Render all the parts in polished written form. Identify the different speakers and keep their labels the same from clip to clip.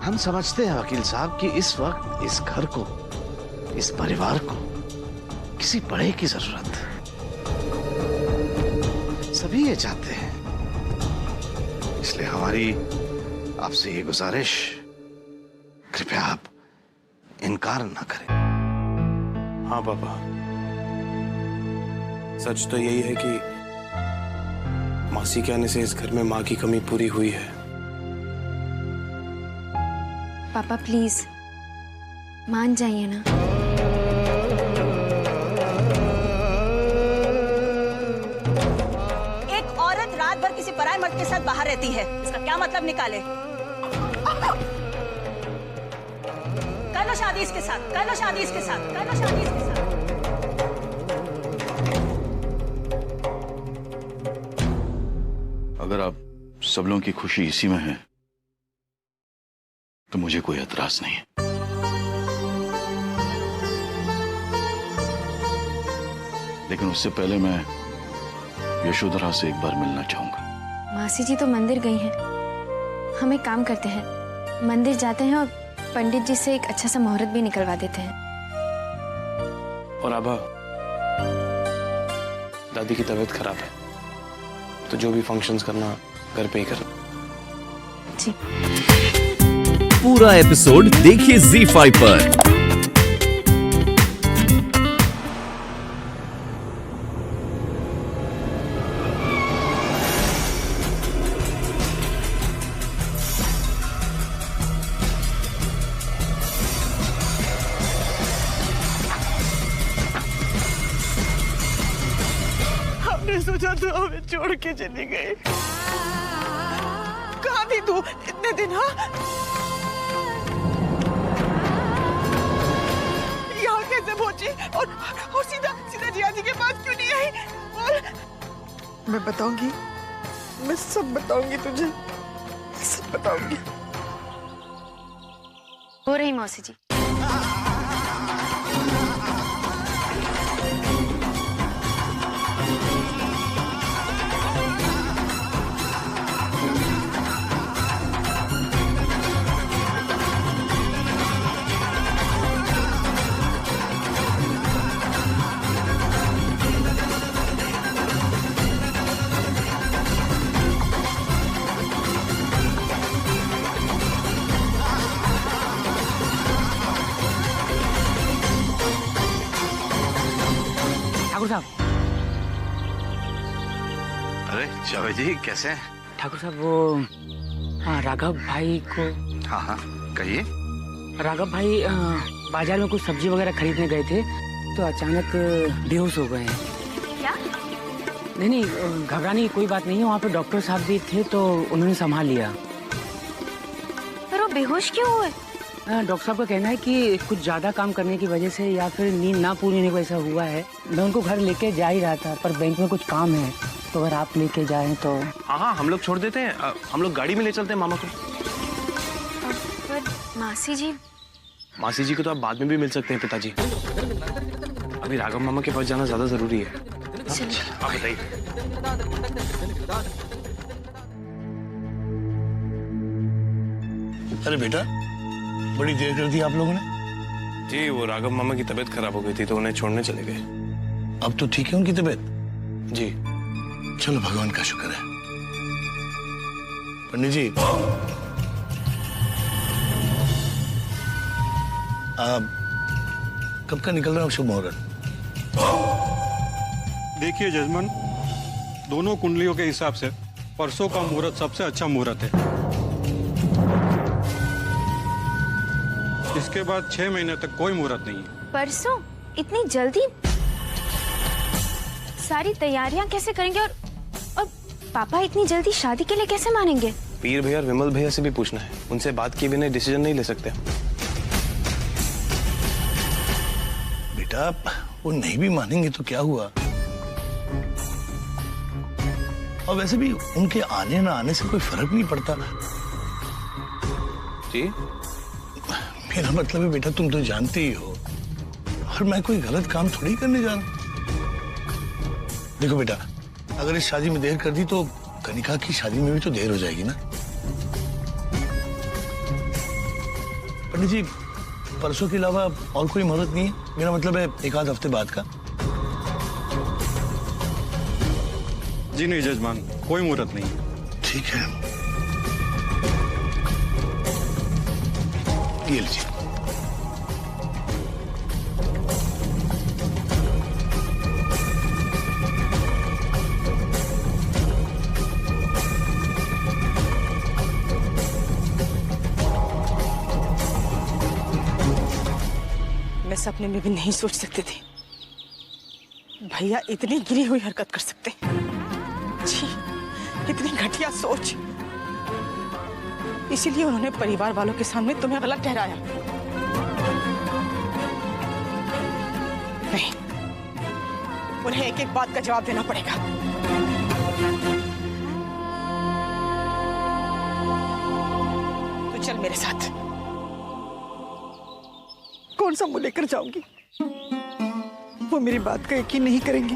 Speaker 1: हम समझते हैं वकील साहब कि इस वक्त इस घर को, इस परिवार को किसी बड़े की जरूरत है। सभी ये चाहते हैं, इसलिए हमारी आपसे ये गुजारिश, कृपया आप इनकार ना करें।
Speaker 2: हाँ पापा, सच तो यही है कि मासी के आने से इस घर में माँ की कमी पूरी हुई है।
Speaker 3: पापा प्लीज मान जाइए ना।
Speaker 4: एक औरत रात भर किसी पराये मर्द के साथ बाहर रहती है, इसका क्या मतलब निकाले? कर लो शादी इसके साथ, कर लो शादी इसके साथ, कर लो शादी इसके साथ।
Speaker 5: अगर आप सब लोगों की खुशी इसी में है तो मुझे कोई एतराज नहीं है। लेकिन उससे पहले मैं यशोधरा से एक बार मिलना चाहूंगा।
Speaker 3: मासी जी तो मंदिर गई हैं। हम एक काम करते हैं, मंदिर जाते हैं और पंडित जी से एक अच्छा सा मुहूर्त भी निकलवा देते हैं।
Speaker 2: और आभा, दादी की तबीयत खराब है, तो जो भी फंक्शंस करना घर पे ही करना।
Speaker 3: जी।
Speaker 6: पूरा एपिसोड देखिए ZEE5 पर।
Speaker 7: हमने सोचा तो हमें छोड़ के चली गई। कहाँ थी तू इतने दिन? हाँ, यहाँ कैसे पहुंची? और सीधा सीधा जिया जी के पास क्यों नहीं आई? और मैं बताऊंगी, मैं सब बताऊंगी तुझे, सब बताऊंगी।
Speaker 3: हो रही मौसी जी।
Speaker 8: ठाकुर साहब।
Speaker 1: अरे जावेद जी कैसे हैं?
Speaker 8: ठाकुर साहब वो राघव भाई को।
Speaker 1: हाँ हाँ कहिए।
Speaker 8: राघव भाई बाजार में कुछ सब्जी वगैरह खरीदने गए थे तो अचानक बेहोश हो गए हैं।
Speaker 3: क्या?
Speaker 8: नहीं, घबराने की कोई बात नहीं है। वहाँ पे डॉक्टर साहब भी थे तो उन्होंने संभाल लिया।
Speaker 3: पर वो बेहोश क्यों हुए?
Speaker 8: डॉक्टर साहब का कहना है कि कुछ ज्यादा काम करने की वजह से या फिर नींद ना पूरी होने की वजह से हुआ है। मैं उनको घर लेके जा ही रहा था पर बैंक में कुछ काम है, तो अगर आप लेके जाएं तो।
Speaker 2: हाँ, हम लोग छोड़ देते हैं। हम लोग गाड़ी में ले चलते हैं मामा को।
Speaker 3: पर मासी जी।
Speaker 2: मासी जी को तो आप बाद में भी मिल सकते हैं पिताजी। अभी राघव मामा के पास जाना ज्यादा जरूरी है। आप बताइए।
Speaker 9: अरे बेटा, बड़ी देर कर दी आप लोगों ने।
Speaker 2: जी, वो राघव मामा की तबीयत खराब हो गई थी तो उन्हें छोड़ने चले गए।
Speaker 9: अब तो ठीक है उनकी तबीयत?
Speaker 2: जी।
Speaker 9: चलो भगवान का शुक्र है। पंडित जी, आप कब का निकल रहा है शुभ मुहूर्त?
Speaker 10: देखिए जजमान, दोनों कुंडलियों के हिसाब से परसों का मुहूर्त सबसे अच्छा मुहूर्त है। इसके बाद 6 महीने तक कोई मुहूर्त नहीं है।
Speaker 3: परसों? इतनी जल्दी? सारी तैयारियां कैसे करेंगे? और पापा इतनी जल्दी शादी के लिए कैसे मानेंगे?
Speaker 2: पीर भैया और विमल भैया से भी पूछना है। उनसे बात किए बिना डिसीजन नहीं ले सकते।
Speaker 9: बेटा, वो नहीं भी मानेंगे तो क्या हुआ? और वैसे भी उनके आने ना आने से कोई फर्क नहीं पड़ता।
Speaker 2: जी?
Speaker 9: मेरा मतलब है बेटा, तुम तो जानते ही हो, और मैं कोई गलत काम थोड़ी करने जा रहा। देखो बेटा, अगर इस शादी में देर कर दी तो कनिका की शादी में भी तो देर हो जाएगी ना। पंडित जी, परसों के अलावा और कोई मुहूर्त नहीं है? मेरा मतलब है एक आध हफ्ते बाद का।
Speaker 10: जी नहीं जजमान, कोई मुहूर्त नहीं है।
Speaker 9: ठीक है, ये लीजिए।
Speaker 7: मैं सपने में भी नहीं सोच सकती थी भैया इतनी गिरी हुई हरकत कर सकते हैं। जी, इतनी घटिया सोच। इसीलिए उन्होंने परिवार वालों के सामने तुम्हें गलत ठहराया। नहीं, उन्हें एक एक बात का जवाब देना पड़ेगा। तो चल मेरे साथ। कौन सा मुंह लेकर जाऊंगी? वो मेरी बात का यकीन नहीं करेंगी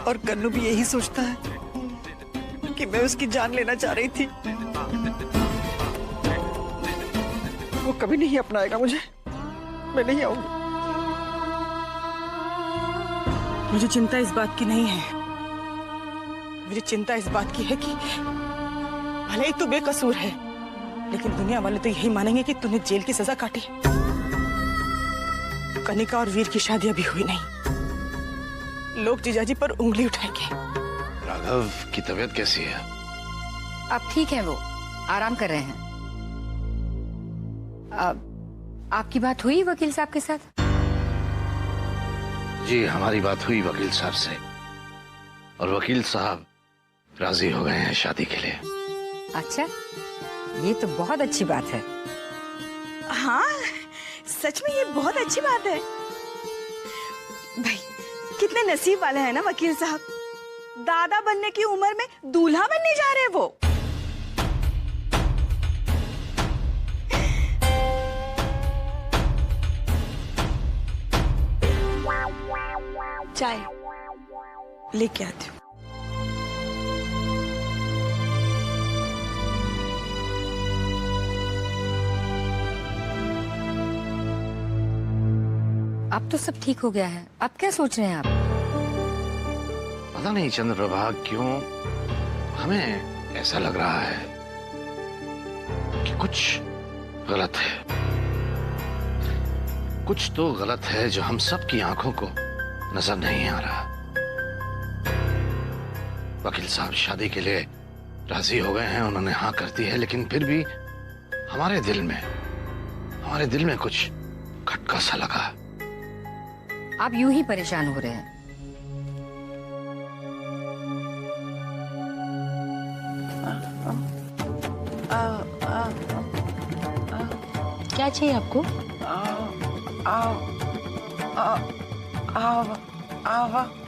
Speaker 7: और कन्नू भी यही सोचता है कि मैं उसकी जान लेना चाह रही थी। वो कभी नहीं अपनाएगा मुझे। मैं नहीं आऊंगी। मुझे चिंता इस बात की नहीं है। मुझे चिंता इस बात की है कि भले ही तू बेकसूर है, लेकिन दुनिया वाले तो यही मानेंगे कि तूने जेल की सजा काटी। कनिका और वीर की शादी अभी हुई नहीं। लोग जीजाजी पर उंगली उठाएंगे।
Speaker 1: राघव की तबीयत कैसी है?
Speaker 11: अब ठीक है, वो आराम कर रहे हैं। आपकी बात हुई वकील साहब के साथ?
Speaker 1: जी, हमारी बात हुई वकील साहब से और वकील साहब राजी हो गए हैं शादी के लिए।
Speaker 11: अच्छा, ये तो बहुत अच्छी बात है।
Speaker 7: हाँ, सच में ये बहुत अच्छी बात है। भाई, कितने नसीब वाले हैं ना वकील साहब। दादा बनने की उम्र में दूल्हा बनने जा रहे हैं वो। चाय लेके आती हूँ।
Speaker 11: अब तो सब ठीक हो गया है। अब क्या सोच रहे हैं आप?
Speaker 1: पता नहीं चंद्रप्रभा, क्यों हमें ऐसा लग रहा है कि कुछ गलत है। कुछ तो गलत है जो हम सबकी आंखों को नजर नहीं आ रहा। वकील साहब शादी के लिए राजी हो गए हैं, उन्होंने हाँ कर दी है, लेकिन फिर भी हमारे दिल में कुछ खटका सा लगा।
Speaker 11: आप यूं ही परेशान हो रहे हैं। क्या चाहिए आपको?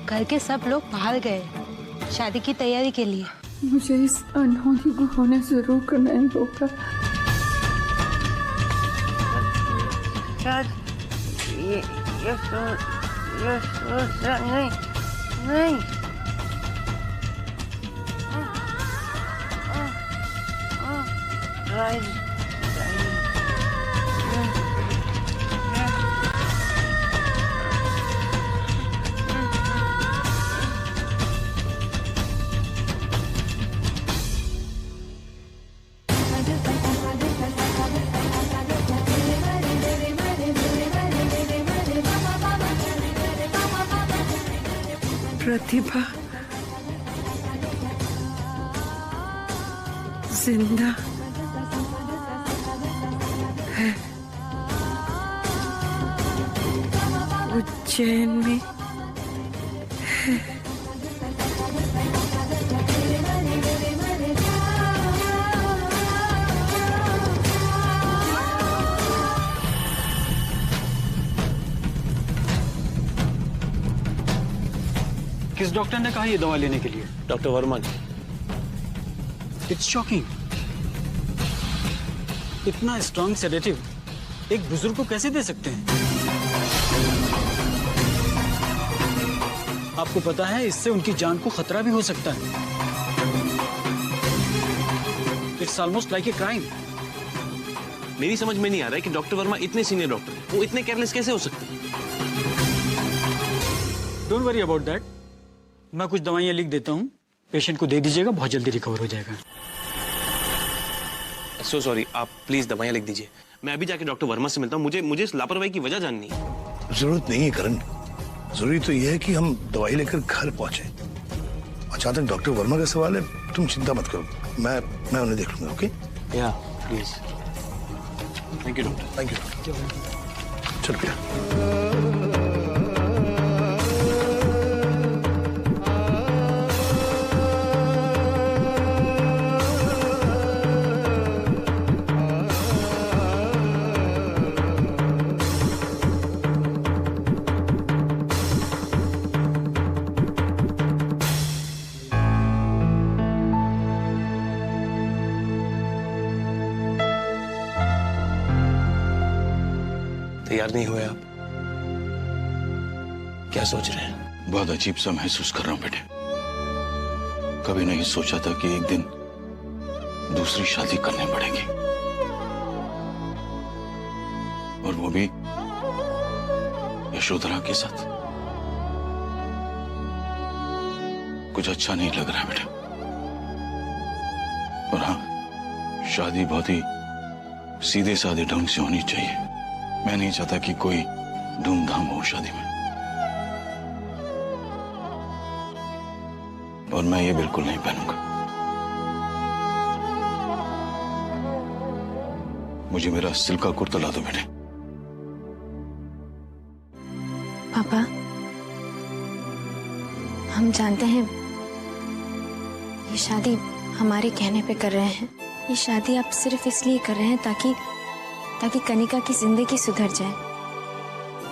Speaker 11: घर के सब लोग बाहर गए शादी की तैयारी के लिए।
Speaker 12: मुझे इस अनहोनी को होने से रोकना नहीं होगा।
Speaker 11: नहीं।
Speaker 12: प्रतिभा जिंदा है, उज्जैन में है।
Speaker 10: किस डॉक्टर ने कहा ये दवा लेने के लिए?
Speaker 2: Doctor Verma ji.
Speaker 10: It's shocking. इतना स्ट्रॉन्ग सेडेटिव एक बुजुर्ग को कैसे दे सकते हैं? आपको पता है इससे उनकी जान को खतरा भी हो सकता है। It's almost like a crime.
Speaker 2: मेरी समझ में नहीं आ रहा है कि डॉक्टर वर्मा इतने सीनियर डॉक्टर हैं, वो इतने केयरलेस कैसे हो सकते हैं?
Speaker 8: Don't worry about that. मैं कुछ दवाइयाँ लिख देता हूँ, पेशेंट को दे दीजिएगा, बहुत जल्दी रिकवर हो जाएगा।
Speaker 2: सो सॉरी, आप प्लीज दवाइयाँ लिख दीजिए। मैं अभी जाके डॉक्टर वर्मा से मिलता हूँ। मुझे इस लापरवाही की वजह जाननी है।
Speaker 9: जरूरत नहीं है करण, जरूरी तो यह है कि हम दवाई लेकर घर पहुंचे। और जहां तक डॉक्टर वर्मा का सवाल है, तुम चिंता मत करो, मैं उन्हें देख लूंगा। ओके?
Speaker 2: या please. Thank you doctor.
Speaker 9: Thank you. चल पिया।
Speaker 2: तैयार नहीं हुए आप? क्या सोच रहे हैं?
Speaker 5: बहुत अजीब सा महसूस कर रहा हूं बेटे। कभी नहीं सोचा था कि एक दिन दूसरी शादी करनी पड़ेगी, और वो भी यशोधरा के साथ। कुछ अच्छा नहीं लग रहा है बेटा। और हाँ, शादी बहुत ही सीधे साधे ढंग से होनी चाहिए। मैं नहीं चाहता कि कोई धूमधाम हो शादी में, और मैं ये बिल्कुल नहीं पहनूंगा। मुझे मेरा सिल्क का कुर्ता ला दो बेटे।
Speaker 3: पापा, हम जानते हैं ये शादी हमारे कहने पे कर रहे हैं। ये शादी आप सिर्फ इसलिए कर रहे हैं ताकि कनिका की जिंदगी सुधर जाए,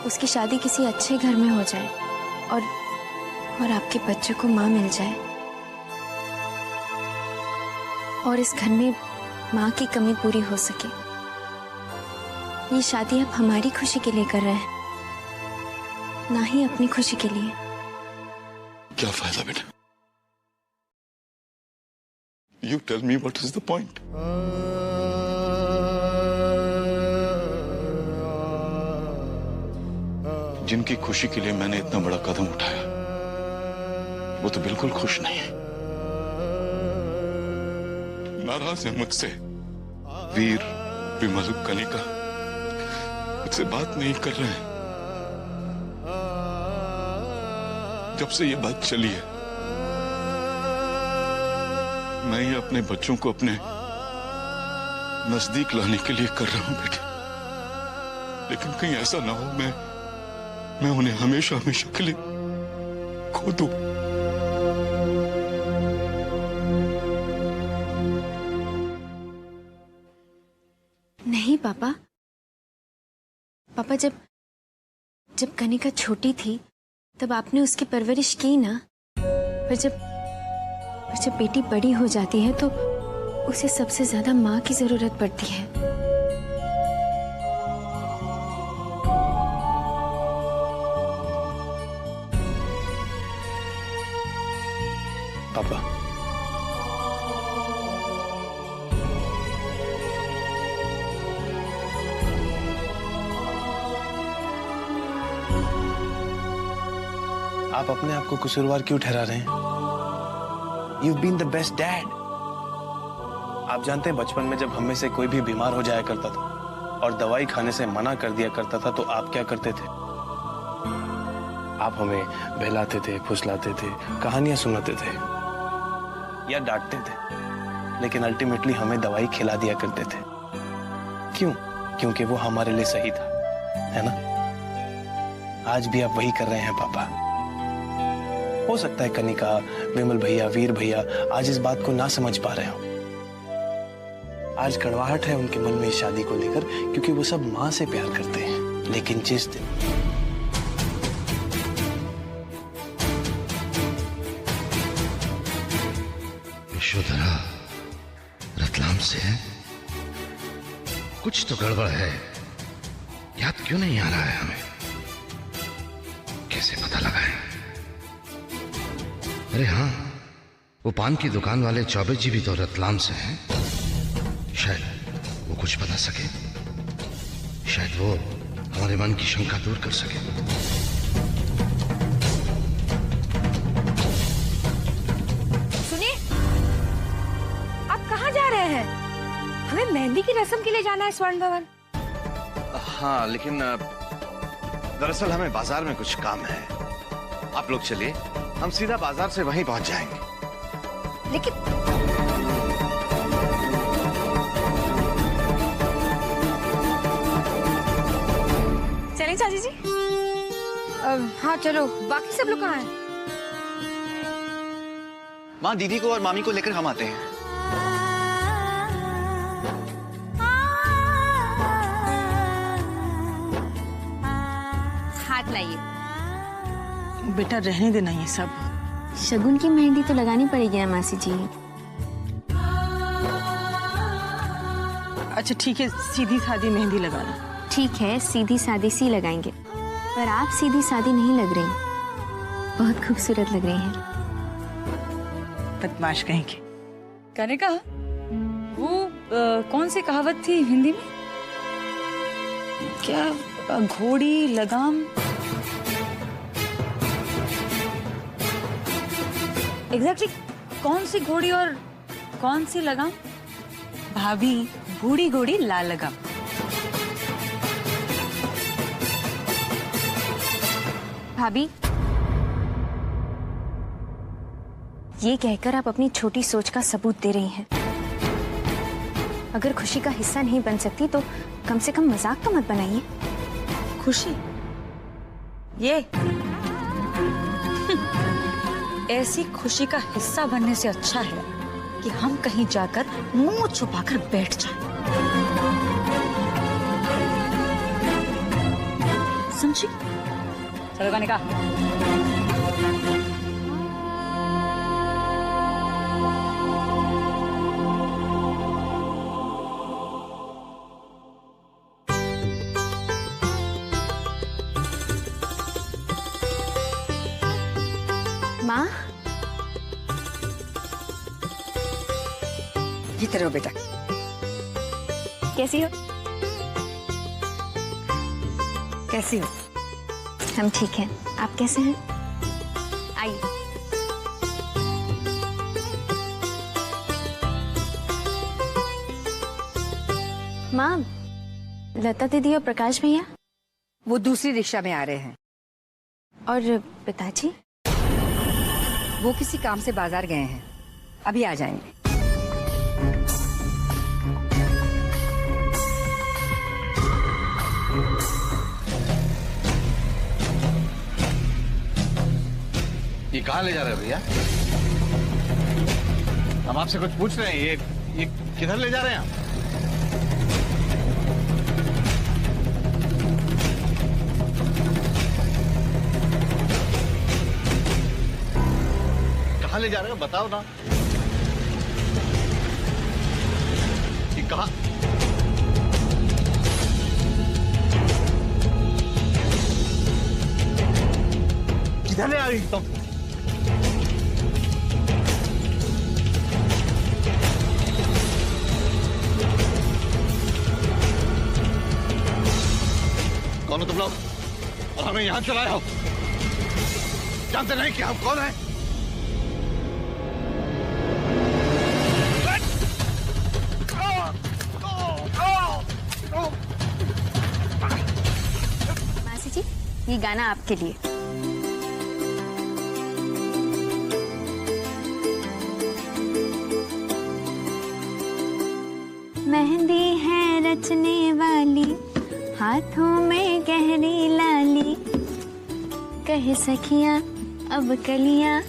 Speaker 3: उसकी शादी किसी अच्छे घर में हो जाए, और आपके बच्चों को माँ मिल जाए, और इस घर में माँ की कमी पूरी हो सके। ये शादी आप हमारी खुशी के लिए कर रहे हैं, ना ही अपनी खुशी के लिए।
Speaker 5: क्या फायदा बेटा? You tell me what is the point? जिनकी खुशी के लिए मैंने इतना बड़ा कदम उठाया, वो तो बिल्कुल खुश नहीं है, नाराज है मुझसे। वीर, विमल, कनिका मुझसे बात नहीं कर रहे हैं। जब से ये बात चली है, मैं ये अपने बच्चों को अपने नजदीक लाने के लिए कर रहा हूं बेटे, लेकिन कहीं ऐसा ना हो मैं उन्हें हमेशा हमेशा के लिए खो दूं।
Speaker 3: नहीं पापा, जब कनिका छोटी थी तब आपने उसकी परवरिश की ना, पर जब बेटी बड़ी हो जाती है तो उसे सबसे ज्यादा माँ की जरूरत पड़ती है।
Speaker 2: पापा, आप अपने आप को कसूरवार क्यों ठहरा रहे हैं? You've been the best dad. आप जानते हैं, बचपन में जब हम में से कोई भी बीमार हो जाया करता था और दवाई खाने से मना कर दिया करता था, तो आप क्या करते थे? आप हमें बहलाते थे, फुसलाते थे, कहानियां सुनाते थे या डांटते थे, लेकिन अल्टीमेटली हमें दवाई खिला दिया करते थे। क्यों? क्योंकि वो हमारे लिए सही था, है ना? आज भी आप वही कर रहे हैं पापा। हो सकता है कनिका, विमल भैया, वीर भैया आज इस बात को ना समझ पा रहे हो। आज कड़वाहट है उनके मन में इस शादी को लेकर, क्योंकि वो सब माँ से प्यार करते हैं। लेकिन जिस दिन
Speaker 1: यशोधरा रतलाम से है, कुछ तो गड़बड़ है। याद क्यों नहीं आ रहा है हमें? कैसे पता लगाएं? अरे हाँ, वो पान की दुकान वाले चौबे जी भी तो रतलाम से हैं। शायद वो कुछ बता सके। शायद वो हमारे मन की शंका दूर कर सके।
Speaker 13: सुनिए, आप कहाँ जा रहे हैं? हमें मेहंदी की रस्म के लिए जाना है स्वर्ण भवन।
Speaker 1: हाँ, लेकिन दरअसल हमें बाजार में कुछ काम है। आप लोग चलिए, हम सीधा बाजार से वहीं पहुंच जाएंगे।
Speaker 13: लेकिन
Speaker 3: चलें चाची जी?
Speaker 13: हाँ चलो, बाकी सब लोग कहाँ हैं?
Speaker 14: माँ, दीदी को और मामी को लेकर हम आते हैं।
Speaker 13: हाथ लाइए।
Speaker 7: बेटा रहने देना ये सब।
Speaker 3: शगुन की मेहंदी तो लगानी पड़ेगी ना मासी जी।
Speaker 7: अच्छा ठीक है, सीधी सादी मेहंदी लगाना।
Speaker 3: ठीक है, सीधी सादी सी लगाएंगे, पर आप सीधी सादी नहीं लग रही, बहुत खूबसूरत लग रही हैं।
Speaker 7: बदमाश कहेंगे।
Speaker 15: कनिका, वो कौन सी कहावत थी हिंदी में? क्या घोड़ी लगाम? एग्जैक्टली कौन सी घोड़ी और कौन सी लगाम?
Speaker 7: भाभी, बूढ़ी घोड़ी लाल लगाम।
Speaker 3: भाभी, ये कहकर आप अपनी छोटी सोच का सबूत दे रही हैं। अगर खुशी का हिस्सा नहीं बन सकती तो कम से कम मजाक तो मत बनाइए।
Speaker 15: खुशी? ये ऐसी खुशी का हिस्सा बनने से अच्छा है कि हम कहीं जाकर मुंह छुपाकर बैठ जाएं। समझी? चलो कनिका।
Speaker 3: माँ,
Speaker 15: जीते रहो बेटा।
Speaker 3: कैसी हो?
Speaker 15: कैसी हो?
Speaker 3: हम ठीक हैं, आप कैसे हैं? आइए। माँ, लता दीदी और प्रकाश भैया?
Speaker 15: वो दूसरी रिक्शा में आ रहे हैं।
Speaker 3: और पिताजी?
Speaker 15: वो किसी काम से बाजार गए हैं, अभी आ जाएंगे।
Speaker 1: ये कहाँ ले जा रहे हैं भैया? हम आपसे कुछ पूछ रहे हैं, ये किधर ले जा रहे हैं आप? कहाँ ले जा रहे हो बताओ ना। ये कहाँ? किधर ले आ रही तुम? कौन हो तुम लोग और हमें यहां चलाया हो? जानते नहीं कि हम कौन हैं?
Speaker 3: मासी जी, ये गाना आपके लिए। मेहंदी है रचने वाली, हाथों में गहरी लाली, कहे सखियां अब कलियां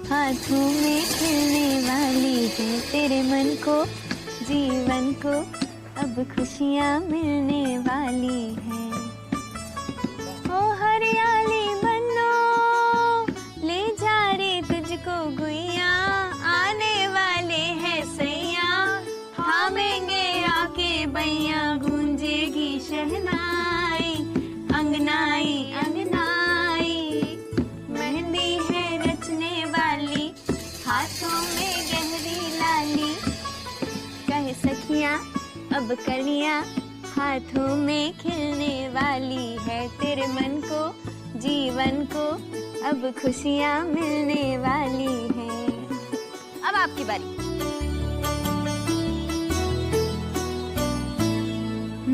Speaker 3: हाथों में खिलने वाली है, तेरे मन को जीवन को अब खुशियां मिलने वाली है। ओ हरियाली बनो ले जा रे तुझको गुइया, आने वाले हैं सैया थामेंगे आके बैया, गूंजेगी शहनाई अंगनाई अंगनाई। मेहंदी है रचने वाली, हाथों में गहरी लाली, कहे सखियां अब कलियां हाथों में खिलने वाली है, तेरे मन को जीवन को अब खुशियाँ मिलने वाली है। अब आपकी बारी।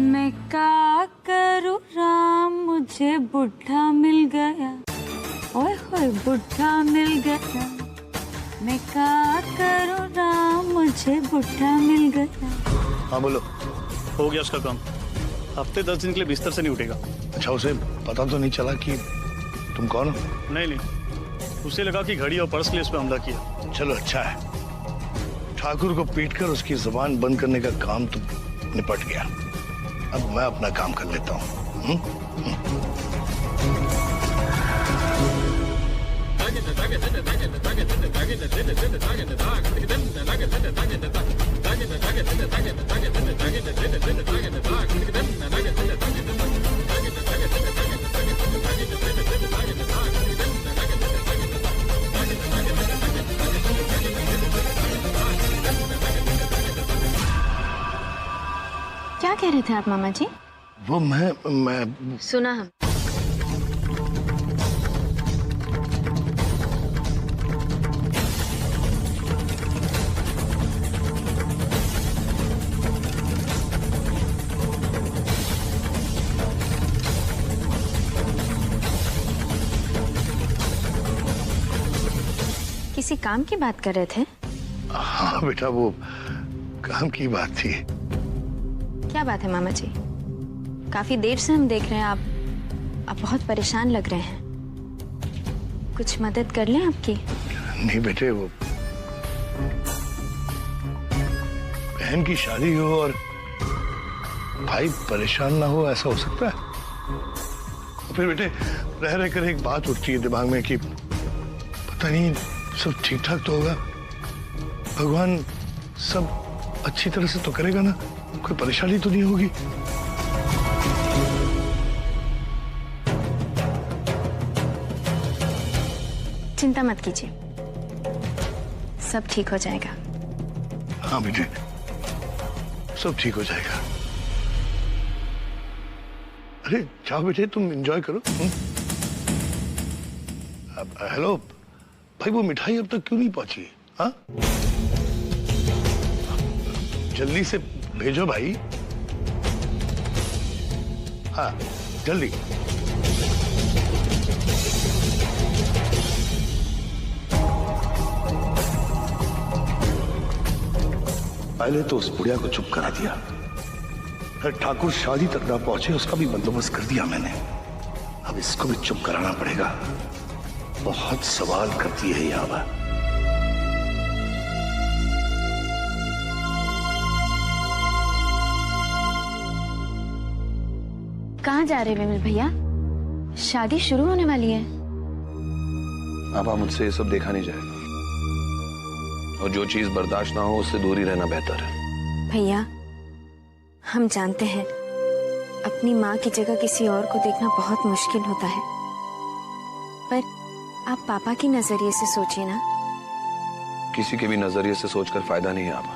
Speaker 15: मैं क्या करूँ राम, मुझे बुढ़ा मिल गया, ओए होए बुढ़ा मिल गया। मैं क्या करूँ राम, मुझे बुढ़ा मिल गया।
Speaker 2: हाँ बोलो, हो गया उसका काम। हफ्ते 10 दिन के लिए बिस्तर से नहीं उठेगा।
Speaker 9: अच्छा, उसे पता तो नहीं चला कि तुम कौन हो?
Speaker 2: नहीं, उसे लगा कि घड़ी और पर्स के लिए उस पर हमला किया।
Speaker 9: चलो अच्छा है, ठाकुर को पीटकर उसकी जुबान बंद करने का काम तो निपट गया। अब मैं अपना काम कर लेता हूँ।
Speaker 3: क्या कह रहे थे आप मामा जी?
Speaker 9: वो मैं
Speaker 3: सुना हम। किसी काम की बात कर रहे थे?
Speaker 9: हाँ बेटा, वो काम की बात थी।
Speaker 3: क्या बात है मामा जी? काफी देर से हम देख रहे हैं, आप बहुत परेशान लग रहे हैं। कुछ मदद कर लें आपकी?
Speaker 9: नहीं बेटे, वो बहन की शादी हो और भाई परेशान ना हो, ऐसा हो सकता है? और फिर बेटे रह रह कर एक बात उठती है दिमाग में कि पता नहीं सब ठीक ठाक तो होगा, भगवान सब अच्छी तरह से तो करेगा ना, कोई परेशानी तो नहीं होगी।
Speaker 3: चिंता मत कीजिए, सब ठीक हो जाएगा।
Speaker 9: हाँ बेटे, सब ठीक हो जाएगा। अरे जाओ बेटे, तुम एंजॉय करो। हेलो भाई, वो मिठाई अब तक क्यों नहीं पहुंची? हाँ जल्दी से भेजो भाई। हाँ जल्दी। पहले तो उस बुढ़िया को चुप करा दिया, फिर ठाकुर शादी तक ना पहुंचे उसका भी बंदोबस्त कर दिया मैंने। अब इसको भी चुप कराना पड़ेगा। बहुत सवाल करती है यावा।
Speaker 3: कहाँ जा रहे विमल भैया? शादी शुरू होने वाली है।
Speaker 16: अब मुझसे ये सब देखा नहीं जाएगा, और जो चीज बर्दाश्त ना हो उससे दूर ही रहना बेहतर है।
Speaker 3: भैया हम जानते हैं अपनी माँ की जगह किसी और को देखना बहुत मुश्किल होता है, पर आप पापा की नजरिए से सोचिए ना।
Speaker 16: किसी के भी नजरिए से सोचकर फायदा नहीं है आप।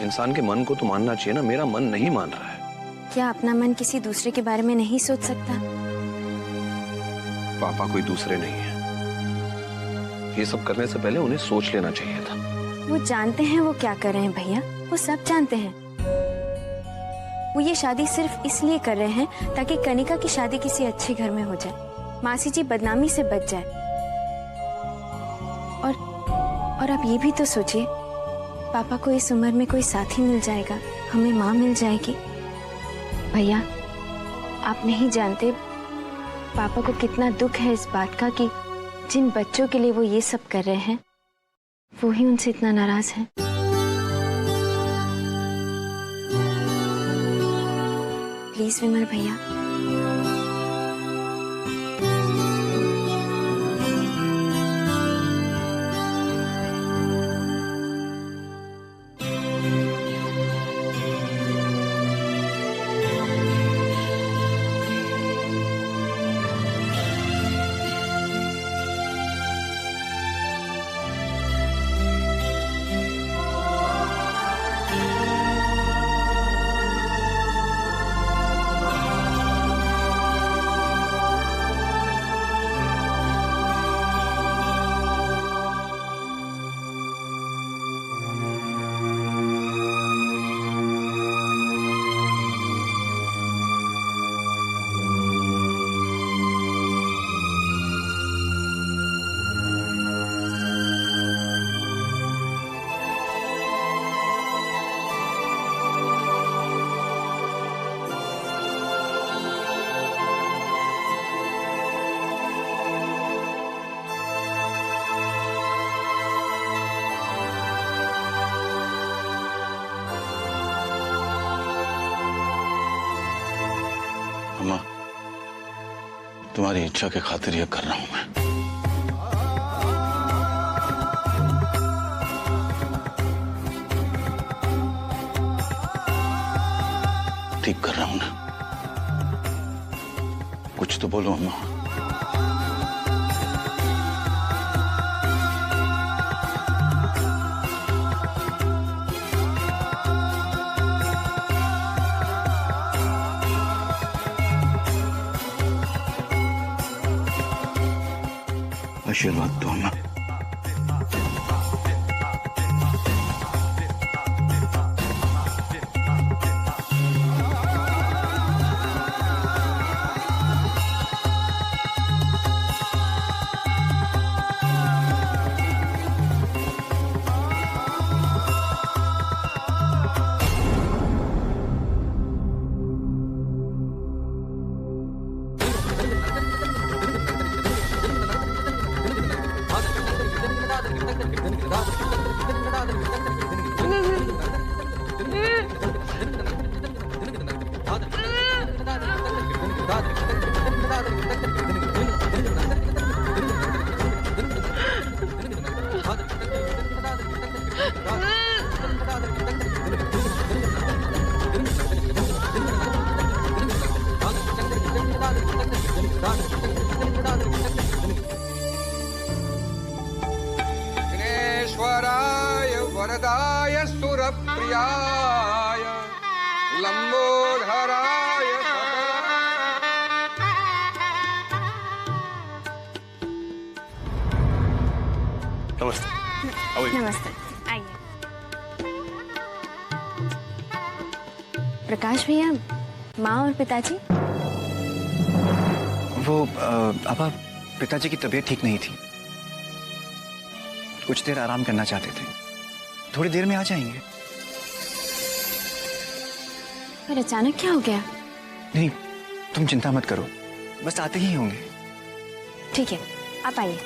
Speaker 16: इंसान के मन को तो मानना चाहिए ना, मेरा मन नहीं मान रहा है।
Speaker 3: क्या अपना मन किसी दूसरे के बारे में नहीं सोच सकता?
Speaker 16: पापा कोई दूसरे नहीं है, ये सब करने से पहले उन्हें सोच लेना चाहिए था।
Speaker 3: वो जानते हैं वो क्या कर रहे हैं भैया, वो सब जानते हैं। वो ये शादी सिर्फ इसलिए कर रहे हैं ताकि कनिका की शादी किसी अच्छे घर में हो जाए, मासी जी बदनामी से बच जाए। और आप ये भी तो सोचिए, पापा को इस उम्र में कोई साथी मिल जाएगा, हमें माँ मिल जाएगी। भैया आप नहीं जानते पापा को कितना दुख है इस बात का कि जिन बच्चों के लिए वो ये सब कर रहे हैं वो ही उनसे इतना नाराज है। प्लीज विमल भैया।
Speaker 1: अम्मा, तुम्हारी इच्छा के खातिर यह कर रहा हूं मैं। ठीक कर रहा हूं ना? कुछ तो बोलो अम्मा। आशीर्वाद दो अम्मा।
Speaker 17: विघ्नेश्वराय वरदाय सुरप्रियाय लंबोधराय
Speaker 2: नमस्ते।
Speaker 3: नमस्ते, आइए। प्रकाश भैया, माँ और पिताजी?
Speaker 14: वो आपा पिताजी की तबीयत ठीक नहीं थी, कुछ देर आराम करना चाहते थे। थोड़ी देर में आ जाएंगे।
Speaker 3: पर अचानक क्या हो गया?
Speaker 14: नहीं, तुम चिंता मत करो, बस आते ही होंगे।
Speaker 3: ठीक है, आप आइए।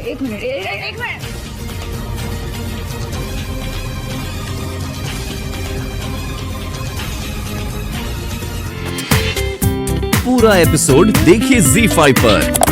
Speaker 13: एक मिनट।
Speaker 6: पूरा एपिसोड देखिए ZEE5 पर।